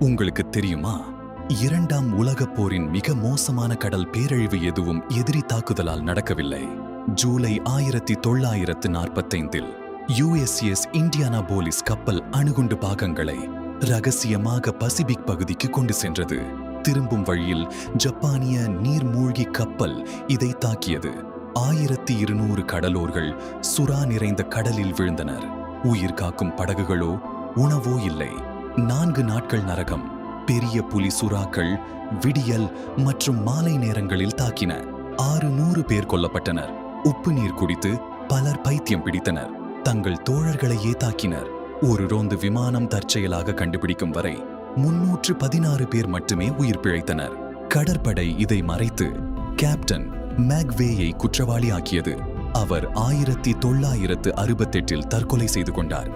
உங்களுக்கு தெரியுமா, இரண்டாம் உலகப் போரின் மிக மோசமான கடல் பேரழிவு எதுவும் எதிரி தாக்குதலால் நடக்கவில்லை. ஜூலை 1945 USS இண்டியானாபோலிஸ் கப்பல் அணுகுண்டு பாகங்களை ரகசியமாக பசிபிக் பகுதிக்கு கொண்டு சென்றது. திரும்பும் வழியில் ஜப்பானிய நீர்மூழ்கி கப்பல் இதை தாக்கியது. 1200 கடலோர்கள் சுறா நிறைந்த கடலில் விழுந்தனர். உயிர் காக்கும் படகுகளோ உணவோ இல்லை. 4 நாட்கள் நரகம். பெரிய புலி சுறாக்கள் விடியல் மற்றும் மாலை நேரங்களில் தாக்கின. 600 பேர் கொல்லப்பட்டனர். உப்பு நீர் குடித்து பலர் பைத்தியம் பிடித்தனர். தங்கள் தோழர்களையே தாக்கினர். ஒரு ரோந்து விமானம் தற்செயலாக கண்டுபிடிக்கும் வரை 316 பேர் மட்டுமே உயிர் பிழைத்தனர். கடற்படை இதை மறைத்து கேப்டன் மேக்வேயை குற்றவாளி ஆக்கியது. அவர் 1968 தற்கொலை செய்து கொண்டார்.